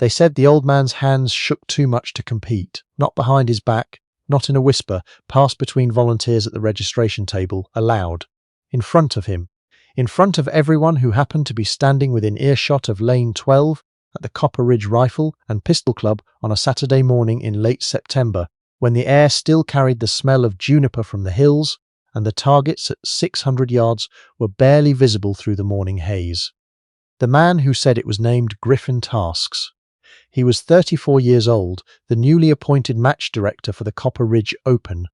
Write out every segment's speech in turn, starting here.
They said the old man's hands shook too much to compete, not behind his back, not in a whisper, passed between volunteers at the registration table, aloud, in front of him, in front of everyone who happened to be standing within earshot of Lane 12 at the Copper Ridge Rifle and Pistol Club on a Saturday morning in late September, when the air still carried the smell of juniper from the hills, and the targets at 600 yards were barely visible through the morning haze. The man who said it was named Griffin Tasks. He was 34 years old, the newly appointed match director for the Copper Ridge Open,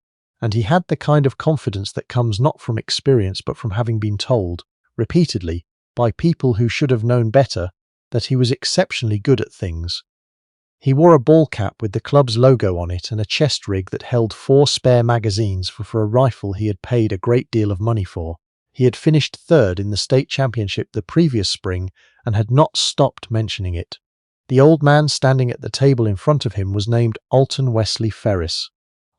and he had the kind of confidence that comes not from experience but from having been told, repeatedly, by people who should have known better, that he was exceptionally good at things. He wore a ball cap with the club's logo on it and a chest rig that held 4 spare magazines for a rifle he had paid a great deal of money for. He had finished third in the state championship the previous spring and had not stopped mentioning it. The old man standing at the table in front of him was named Alton Wesley Ferris.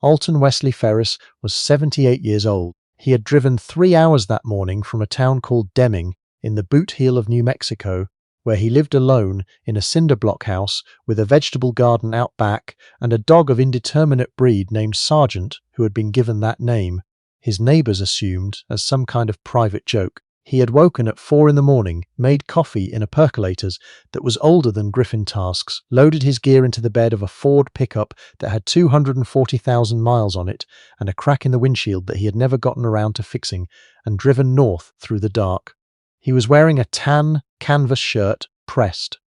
Alton Wesley Ferris was 78 years old. He had driven 3 hours that morning from a town called Deming in the boot heel of New Mexico, where he lived alone in a cinder block house with a vegetable garden out back and a dog of indeterminate breed named Sergeant, who had been given that name, his neighbours assumed, as some kind of private joke. He had woken at 4 in the morning, made coffee in a percolator's that was older than Griffin Tasks, loaded his gear into the bed of a Ford pickup that had 240,000 miles on it and a crack in the windshield that he had never gotten around to fixing, and driven north through the dark. He was wearing a tan canvas shirt, pressed,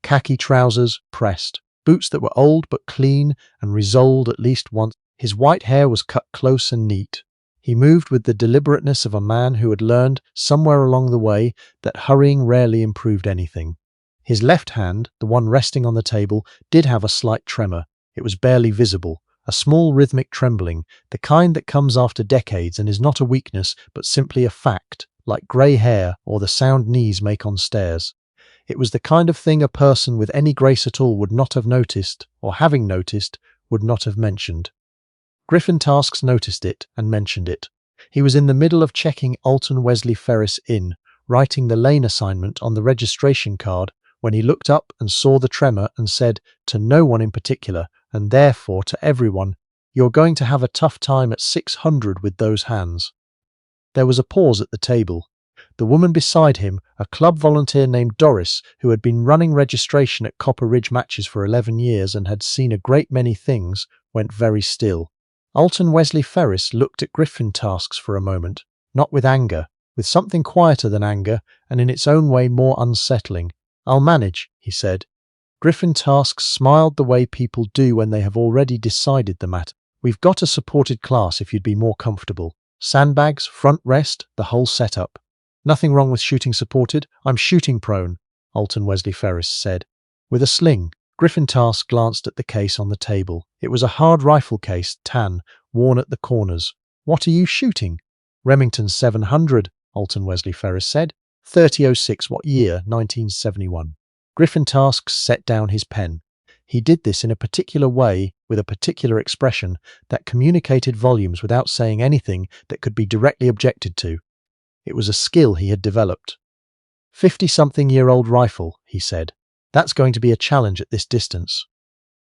khaki trousers, pressed, boots that were old but clean and resoled at least once. His white hair was cut close and neat. He moved with the deliberateness of a man who had learned, somewhere along the way, that hurrying rarely improved anything. His left hand, the one resting on the table, did have a slight tremor. It was barely visible, a small rhythmic trembling, the kind that comes after decades and is not a weakness but simply a fact, like grey hair or the sound knees make on stairs. It was the kind of thing a person with any grace at all would not have noticed, or having noticed, would not have mentioned. Griffin Tasks noticed it and mentioned it. He was in the middle of checking Alton Wesley Ferris in, writing the lane assignment on the registration card, when he looked up and saw the tremor and said, to no one in particular, and therefore to everyone, "You're going to have a tough time at 600 with those hands." There was a pause at the table. The woman beside him, a club volunteer named Doris, who had been running registration at Copper Ridge matches for 11 years and had seen a great many things, went very still. Alton Wesley Ferris looked at Griffin Tasks for a moment, not with anger, with something quieter than anger and in its own way more unsettling. "I'll manage," he said. Griffin Tasks smiled the way people do when they have already decided the matter. "We've got a supported class if you'd be more comfortable. Sandbags, front rest, the whole setup." "Nothing wrong with shooting supported. I'm shooting prone," Alton Wesley Ferris said. "With a sling." Griffin Tasks glanced at the case on the table. It was a hard rifle case, tan, worn at the corners. "What are you shooting?" "Remington 700, Alton Wesley Ferris said. 3006, what year? 1971. Griffin Tasks set down his pen. He did this in a particular way, with a particular expression, that communicated volumes without saying anything that could be directly objected to. It was a skill he had developed. 50-something-year-old rifle, he said. "That's going to be a challenge at this distance."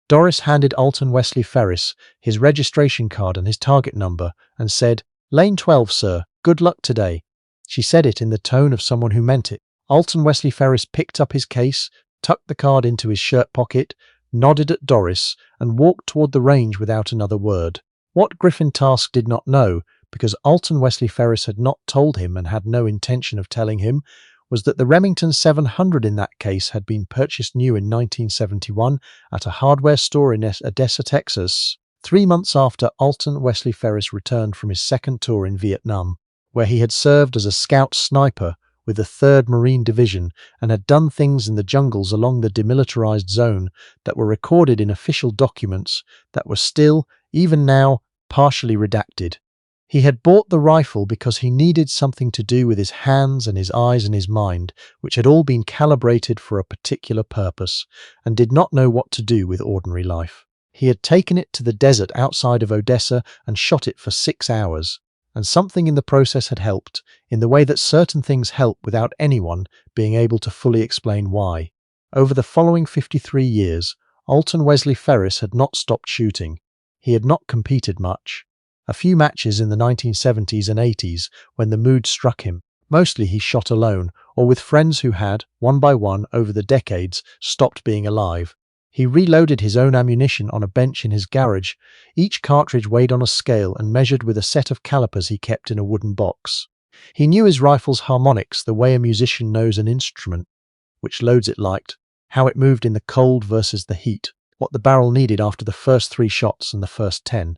Doris handed Alton Wesley Ferris his registration card and his target number and said, "Lane 12, sir. Good luck today." She said it in the tone of someone who meant it. Alton Wesley Ferris picked up his case, tucked the card into his shirt pocket, nodded at Doris, and walked toward the range without another word. What Griffin Tasks did not know, because Alton Wesley Ferris had not told him and had no intention of telling him, was that the Remington 700 in that case had been purchased new in 1971 at a hardware store in Odessa, Texas, 3 months after Alton Wesley Ferris returned from his second tour in Vietnam, where he had served as a scout sniper with the 3rd Marine Division and had done things in the jungles along the demilitarized zone that were recorded in official documents that were still, even now, partially redacted. He had bought the rifle because he needed something to do with his hands and his eyes and his mind, which had all been calibrated for a particular purpose, and did not know what to do with ordinary life. He had taken it to the desert outside of Odessa and shot it for 6 hours, and something in the process had helped, in the way that certain things help without anyone being able to fully explain why. Over the following 53 years, Alton Wesley Ferris had not stopped shooting. He had not competed much. A few matches in the 1970s and 80s when the mood struck him. Mostly he shot alone, or with friends who had, one by one over the decades, stopped being alive. He reloaded his own ammunition on a bench in his garage. Each cartridge weighed on a scale and measured with a set of calipers he kept in a wooden box. He knew his rifle's harmonics the way a musician knows an instrument, which loads it liked, how it moved in the cold versus the heat, what the barrel needed after the first 3 shots and the first 10.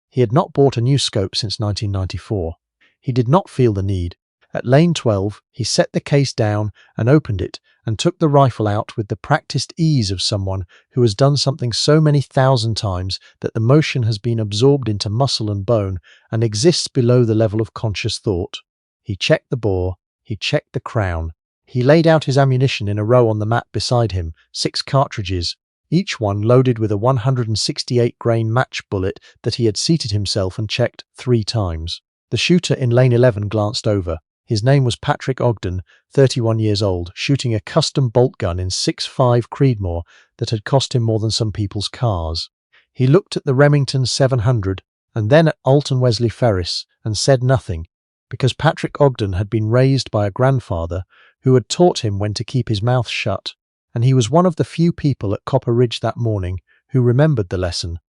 He had not bought a new scope since 1994. He did not feel the need. At lane 12, he set the case down and opened it and took the rifle out with the practiced ease of someone who has done something so many thousand times that the motion has been absorbed into muscle and bone and exists below the level of conscious thought. He checked the bore. He checked the crown. He laid out his ammunition in a row on the mat beside him, 6 cartridges, each one loaded with a 168-grain match bullet that he had seated himself and checked 3 times. The shooter in lane 11 glanced over. His name was Patrick Ogden, 31 years old, shooting a custom bolt gun in 6.5 Creedmoor that had cost him more than some people's cars. He looked at the Remington 700 and then at Alton Wesley Ferris and said nothing, because Patrick Ogden had been raised by a grandfather who had taught him when to keep his mouth shut, and he was one of the few people at Copper Ridge that morning who remembered the lesson.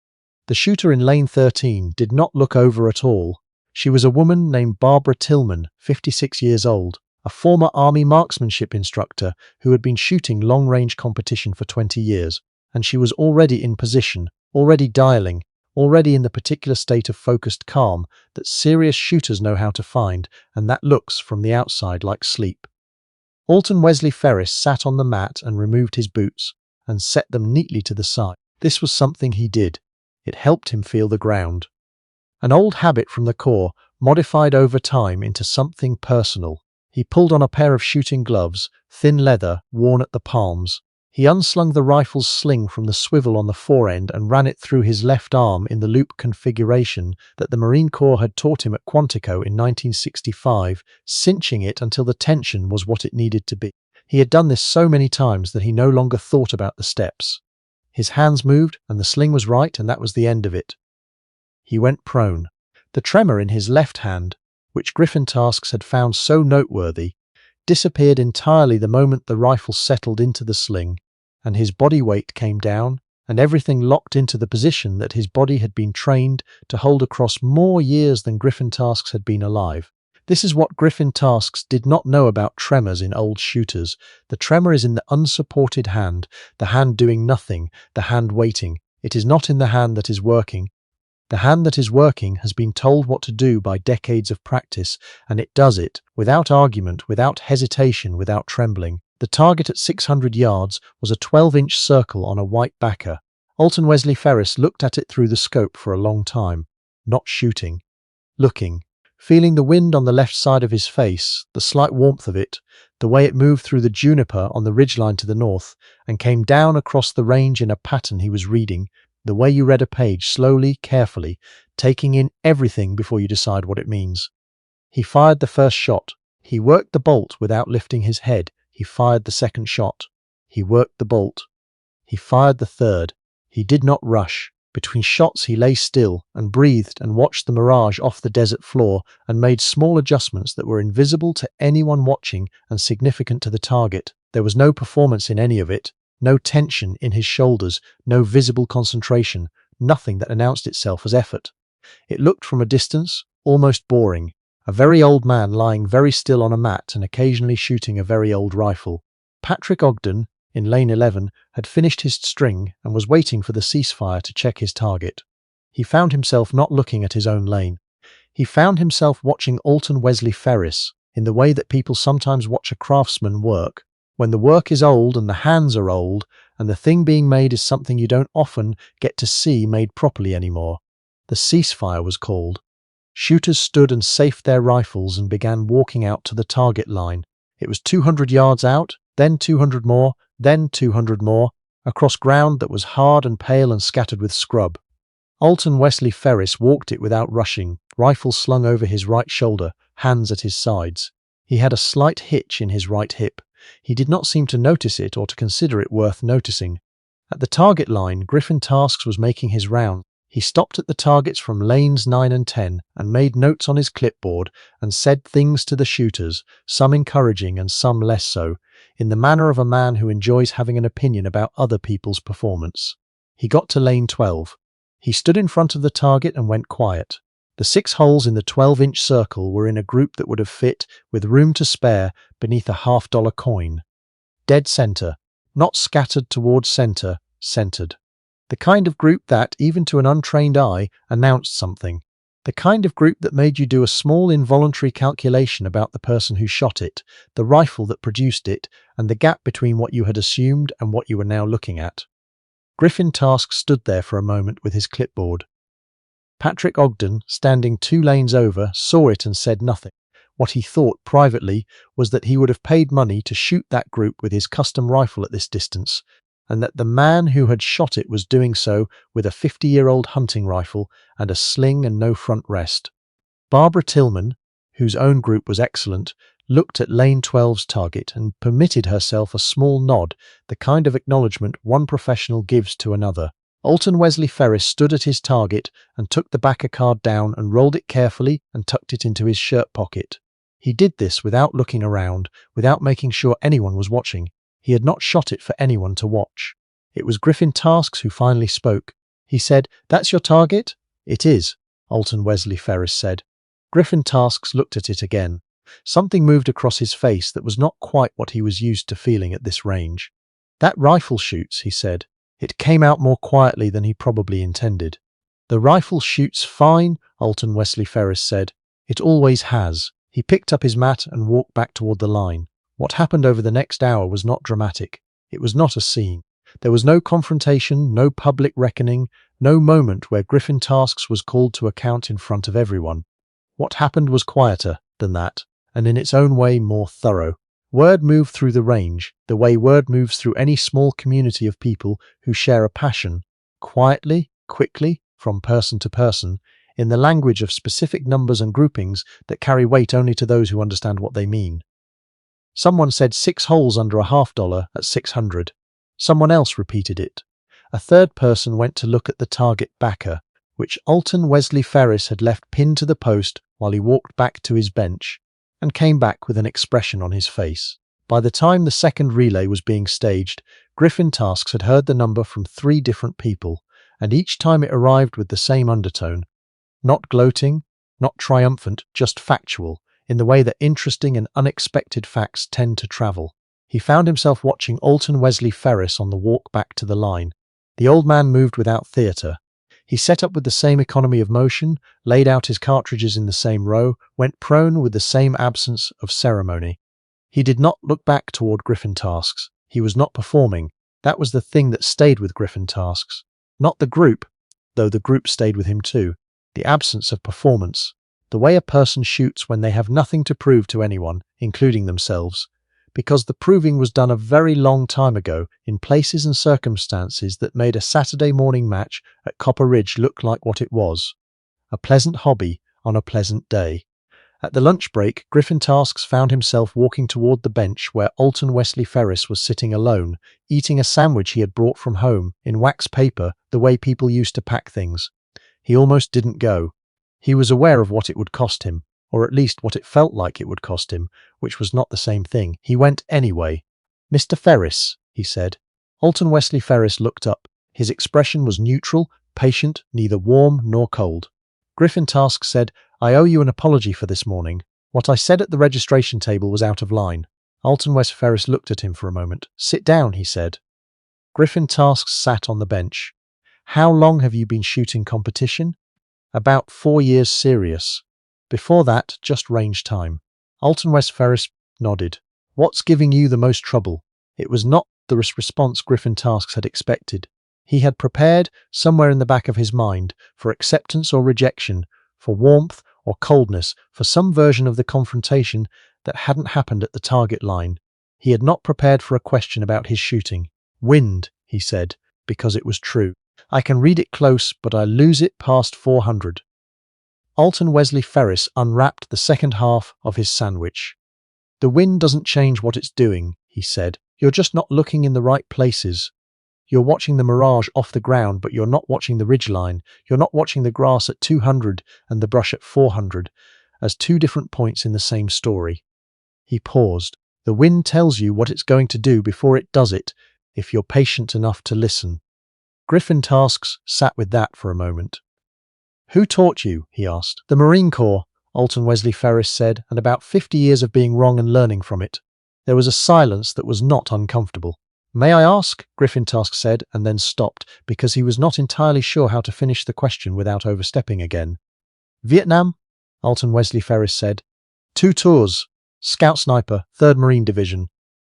The shooter in lane 13 did not look over at all. She was a woman named Barbara Tillman, 56 years old, a former Army marksmanship instructor who had been shooting long-range competition for 20 years, and she was already in position, already dialing, already in the particular state of focused calm that serious shooters know how to find, and that looks from the outside like sleep. Alton Wesley Ferris sat on the mat and removed his boots and set them neatly to the side. This was something he did. It helped him feel the ground. An old habit from the Corps, modified over time into something personal. He pulled on a pair of shooting gloves, thin leather, worn at the palms. He unslung the rifle's sling from the swivel on the forend and ran it through his left arm in the loop configuration that the Marine Corps had taught him at Quantico in 1965, cinching it until the tension was what it needed to be. He had done this so many times that he no longer thought about the steps. His hands moved and the sling was right, and that was the end of it. He went prone. The tremor in his left hand, which Griffin Tasks had found so noteworthy, disappeared entirely the moment the rifle settled into the sling, and his body weight came down, and everything locked into the position that his body had been trained to hold across more years than Griffin Tasks had been alive. This is what Griffin Tasks did not know about tremors in old shooters. The tremor is in the unsupported hand, the hand doing nothing, the hand waiting. It is not in the hand that is working. The hand that is working has been told what to do by decades of practice, and it does it, without argument, without hesitation, without trembling. The target at 600 yards was a 12-inch circle on a white backer. Alton Wesley Ferris looked at it through the scope for a long time, not shooting, looking, feeling the wind on the left side of his face, the slight warmth of it, the way it moved through the juniper on the ridgeline to the north, and came down across the range in a pattern he was reading, the way you read a page, slowly, carefully, taking in everything before you decide what it means. He fired the first shot. He worked the bolt without lifting his head. He fired the second shot. He worked the bolt. He fired the third. He did not rush. Between shots he lay still and breathed and watched the mirage off the desert floor and made small adjustments that were invisible to anyone watching and significant to the target. There was no performance in any of it. No tension in his shoulders, no visible concentration, nothing that announced itself as effort. It looked from a distance almost boring, a very old man lying very still on a mat and occasionally shooting a very old rifle. Patrick Ogden, in lane 11, had finished his string and was waiting for the ceasefire to check his target. He found himself not looking at his own lane. He found himself watching Alton Wesley Ferris in the way that people sometimes watch a craftsman work. When the work is old and the hands are old, and the thing being made is something you don't often get to see made properly anymore. The ceasefire was called. Shooters stood and safed their rifles and began walking out to the target line. It was 200 yards out, then 200 more, then 200 more, across ground that was hard and pale and scattered with scrub. Alton Wesley Ferris walked it without rushing, rifle slung over his right shoulder, hands at his sides. He had a slight hitch in his right hip. He did not seem to notice it or to consider it worth noticing. At the target line, Griffin Tasks was making his round. He stopped at the targets from lanes 9 and 10 and made notes on his clipboard and said things to the shooters, some encouraging and some less so, in the manner of a man who enjoys having an opinion about other people's performance. He got to lane 12. He stood in front of the target and went quiet. The 6 holes in the 12-inch circle were in a group that would have fit, with room to spare, beneath a $50 coin. Dead center, not scattered towards center, centered. The kind of group that, even to an untrained eye, announced something. The kind of group that made you do a small involuntary calculation about the person who shot it, the rifle that produced it, and the gap between what you had assumed and what you were now looking at. Griffin Tasks stood there for a moment with his clipboard. Patrick Ogden, standing 2 lanes over, saw it and said nothing. What he thought privately was that he would have paid money to shoot that group with his custom rifle at this distance, and that the man who had shot it was doing so with a 50-year-old hunting rifle and a sling and no front rest. Barbara Tillman, whose own group was excellent, looked at lane 12's target and permitted herself a small nod, the kind of acknowledgement one professional gives to another. Alton Wesley Ferris stood at his target and took the backer card down and rolled it carefully and tucked it into his shirt pocket. He did this without looking around, without making sure anyone was watching. He had not shot it for anyone to watch. It was Griffin Tasks who finally spoke. He said, "That's your target?" "It is," Alton Wesley Ferris said. Griffin Tasks looked at it again. Something moved across his face that was not quite what he was used to feeling at this range. "That rifle shoots," he said. It came out more quietly than he probably intended. "The rifle shoots fine," Alton Wesley Ferris said. "It always has." He picked up his mat and walked back toward the line. What happened over the next hour was not dramatic. It was not a scene. There was no confrontation, no public reckoning, no moment where Griffin Tasks was called to account in front of everyone. What happened was quieter than that, and in its own way more thorough. Word moved through the range, the way word moves through any small community of people who share a passion, quietly, quickly, from person to person, in the language of specific numbers and groupings that carry weight only to those who understand what they mean. Someone said 6 holes under a $50 at 600. Someone else repeated it. A third person went to look at the target backer, which Alton Wesley Ferris had left pinned to the post while he walked back to his bench, and came back with an expression on his face. By the time the second relay was being staged, Griffin Tasks had heard the number from 3 different people, and each time it arrived with the same undertone. Not gloating, not triumphant, just factual, in the way that interesting and unexpected facts tend to travel. He found himself watching Alton Wesley Ferris on the walk back to the line. The old man moved without theatre. He set up with the same economy of motion, laid out his cartridges in the same row, went prone with the same absence of ceremony. He did not look back toward Griffin Tasks. He was not performing. That was the thing that stayed with Griffin Tasks. Not the group, though the group stayed with him too. The absence of performance. The way a person shoots when they have nothing to prove to anyone, including themselves. Because the proving was done a very long time ago in places and circumstances that made a Saturday morning match at Copper Ridge look like what it was. A pleasant hobby on a pleasant day. At the lunch break, Griffin Tasks found himself walking toward the bench where Alton Wesley Ferris was sitting alone, eating a sandwich he had brought from home, in wax paper, the way people used to pack things. He almost didn't go. He was aware of what it would cost him, or at least what it felt like it would cost him, which was not the same thing. He went anyway. "Mr. Ferris," he said. Alton Wesley Ferris looked up. His expression was neutral, patient, neither warm nor cold. Griffin Tasks said, "I owe you an apology for this morning. What I said at the registration table was out of line." Alton Wesley Ferris looked at him for a moment. "Sit down," he said. Griffin Tasks sat on the bench. "How long have you been shooting competition?" "About 4 years serious. Before that, just range time." Alton Wesley Ferris nodded. "What's giving you the most trouble?" It was not the response Griffin Tasks had expected. He had prepared, somewhere in the back of his mind, for acceptance or rejection, for warmth or coldness, for some version of the confrontation that hadn't happened at the target line. He had not prepared for a question about his shooting. "Wind," he said, because it was true. "I can read it close, but I lose it past 400. Alton Wesley Ferris unwrapped the second half of his sandwich. "The wind doesn't change what it's doing," he said. "You're just not looking in the right places. You're watching the mirage off the ground, but you're not watching the ridgeline. You're not watching the grass at 200 and the brush at 400 as two different points in the same story." He paused. "The wind tells you what it's going to do before it does it, if you're patient enough to listen." Griffin Tasks sat with that for a moment. "Who taught you?" he asked. "The Marine Corps," Alton Wesley Ferris said, "and about 50 years of being wrong and learning from it." There was a silence that was not uncomfortable. "May I ask?" Griffin Task said, and then stopped, because he was not entirely sure how to finish the question without overstepping again. "Vietnam?" Alton Wesley Ferris said. "2 tours. Scout Sniper, 3rd Marine Division."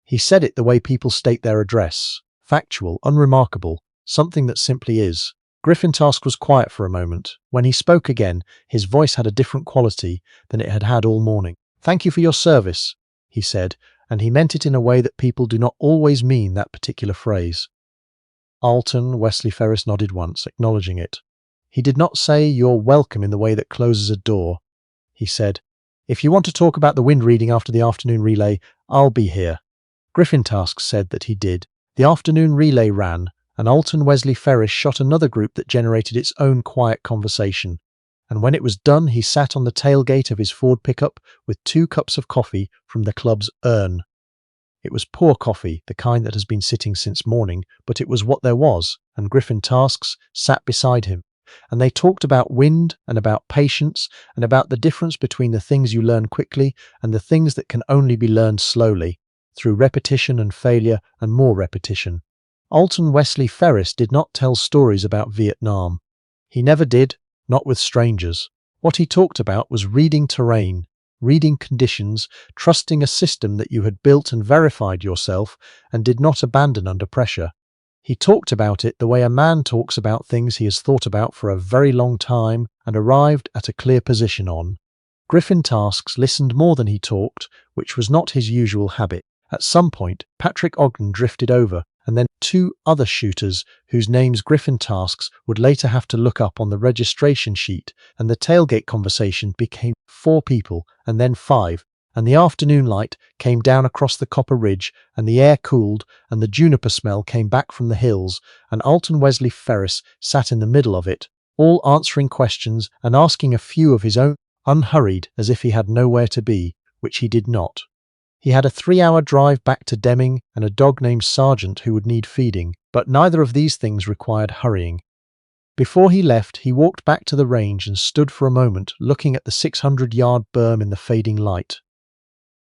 He said it the way people state their address. Factual, unremarkable, something that simply is. Griffin Task was quiet for a moment. When he spoke again, his voice had a different quality than it had had all morning. "Thank you for your service," he said, and he meant it in a way that people do not always mean that particular phrase. Alton Wesley Ferris nodded once, acknowledging it. He did not say "you're welcome" in the way that closes a door. He said, "If you want to talk about the wind reading after the afternoon relay, I'll be here." Griffin Task said that he did. The afternoon relay ran, and Alton Wesley Ferris shot another group that generated its own quiet conversation. And when it was done, he sat on the tailgate of his Ford pickup with 2 cups of coffee from the club's urn. It was poor coffee, the kind that has been sitting since morning, but it was what there was, and Griffin Tasks sat beside him. And they talked about wind and about patience and about the difference between the things you learn quickly and the things that can only be learned slowly, through repetition and failure and more repetition. Alton Wesley Ferris did not tell stories about Vietnam. He never did, not with strangers. What he talked about was reading terrain, reading conditions, trusting a system that you had built and verified yourself and did not abandon under pressure. He talked about it the way a man talks about things he has thought about for a very long time and arrived at a clear position on. Griffin Tasks listened more than he talked, which was not his usual habit. At some point, Patrick Ogden drifted over, and then 2 other shooters whose names Griffin Tasks would later have to look up on the registration sheet, and the tailgate conversation became 4 people, and then 5, and the afternoon light came down across the copper ridge, and the air cooled, and the juniper smell came back from the hills, and Alton Wesley Ferris sat in the middle of it, all answering questions and asking a few of his own, unhurried as if he had nowhere to be, which he did not. He had a 3-hour drive back to Deming and a dog named Sergeant who would need feeding, but neither of these things required hurrying. Before he left, he walked back to the range and stood for a moment looking at the 600-yard berm in the fading light.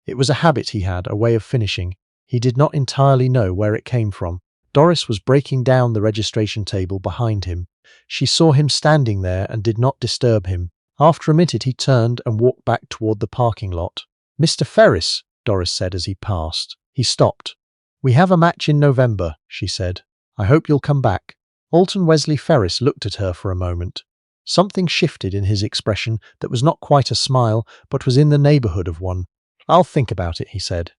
It was a habit he had, a way of finishing. He did not entirely know where it came from. Doris was breaking down the registration table behind him. She saw him standing there and did not disturb him. After a minute he turned and walked back toward the parking lot. "Mr. Ferris," Doris said as he passed. He stopped. "We have a match in November," she said. "I hope you'll come back." Alton Wesley Ferris looked at her for a moment. Something shifted in his expression that was not quite a smile, but was in the neighborhood of one. "I'll think about it," he said.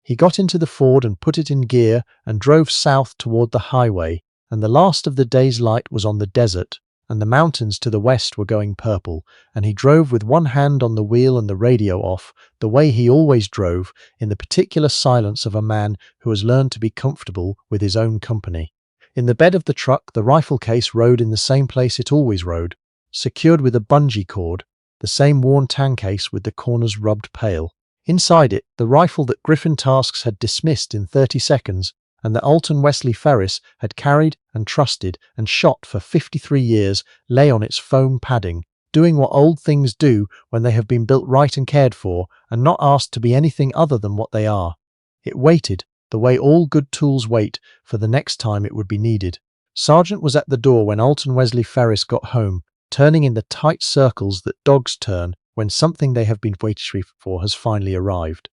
He got into the Ford and put it in gear and drove south toward the highway, and the last of the day's light was on the desert, and the mountains to the west were going purple, and he drove with one hand on the wheel and the radio off, the way he always drove, in the particular silence of a man who has learned to be comfortable with his own company. In the bed of the truck, the rifle case rode in the same place it always rode, secured with a bungee cord, the same worn tan case with the corners rubbed pale. Inside it, the rifle that Griffin Tasks had dismissed in 30 seconds, and that Alton Wesley Ferris had carried and trusted and shot for 53 years, lay on its foam padding, doing what old things do when they have been built right and cared for, and not asked to be anything other than what they are. It waited, the way all good tools wait, for the next time it would be needed. Sergeant was at the door when Alton Wesley Ferris got home, turning in the tight circles that dogs turn when something they have been waiting for has finally arrived.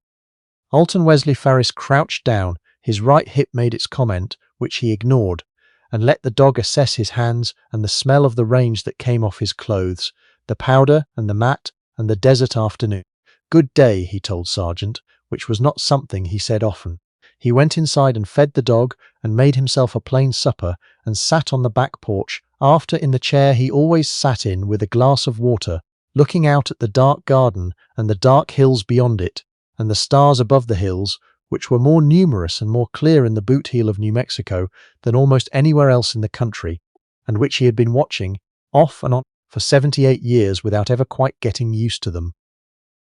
Alton Wesley Ferris crouched down, his right hip made its comment, which he ignored, and let the dog assess his hands and the smell of the range that came off his clothes, the powder and the mat and the desert afternoon. "Good day," he told Sergeant, which was not something he said often. He went inside and fed the dog and made himself a plain supper and sat on the back porch, after in the chair he always sat in with a glass of water, looking out at the dark garden and the dark hills beyond it, and the stars above the hills, which were more numerous and more clear in the boot heel of New Mexico than almost anywhere else in the country, and which he had been watching, off and on, for 78 years without ever quite getting used to them.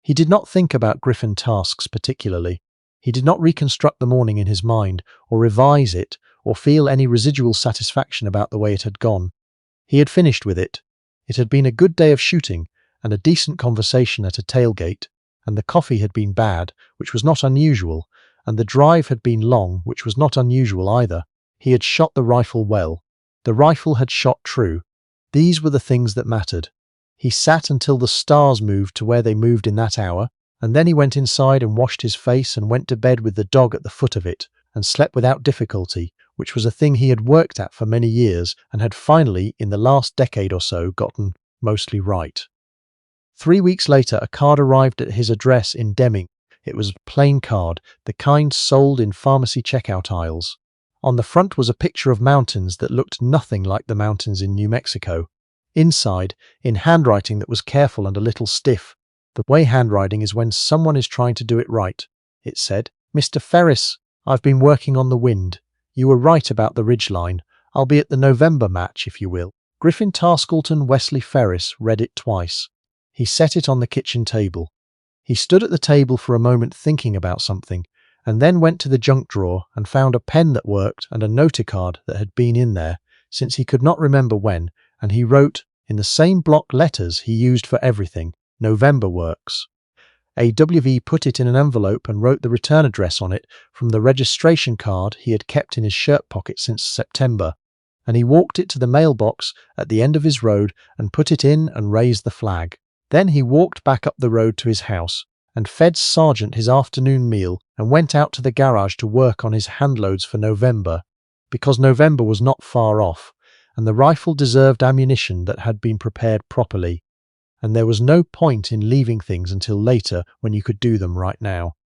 He did not think about Griffin tasks particularly. He did not reconstruct the morning in his mind, or revise it, or feel any residual satisfaction about the way it had gone. He had finished with it. It had been a good day of shooting, and a decent conversation at a tailgate, and the coffee had been bad, which was not unusual, and the drive had been long, which was not unusual either. He had shot the rifle well. The rifle had shot true. These were the things that mattered. He sat until the stars moved to where they moved in that hour, and then he went inside and washed his face and went to bed with the dog at the foot of it, and slept without difficulty, which was a thing he had worked at for many years and had finally, in the last decade or so, gotten mostly right. 3 weeks later, a card arrived at his address in Deming. It was a plain card, the kind sold in pharmacy checkout aisles. On the front was a picture of mountains that looked nothing like the mountains in New Mexico. Inside, in handwriting that was careful and a little stiff, the way handwriting is when someone is trying to do it right, it said, "Mr. Ferris, I've been working on the wind. You were right about the ridgeline. I'll be at the November match, if you will." Griffin Alton Wesley Ferris read it twice. He set it on the kitchen table. He stood at the table for a moment thinking about something, and then went to the junk drawer and found a pen that worked and a noticard that had been in there since he could not remember when, and he wrote, in the same block letters he used for everything, "November Works." AWV put it in an envelope and wrote the return address on it from the registration card he had kept in his shirt pocket since September, and he walked it to the mailbox at the end of his road and put it in and raised the flag. Then he walked back up the road to his house and fed Sergeant his afternoon meal and went out to the garage to work on his handloads for November, because November was not far off, and the rifle deserved ammunition that had been prepared properly, and there was no point in leaving things until later when you could do them right now.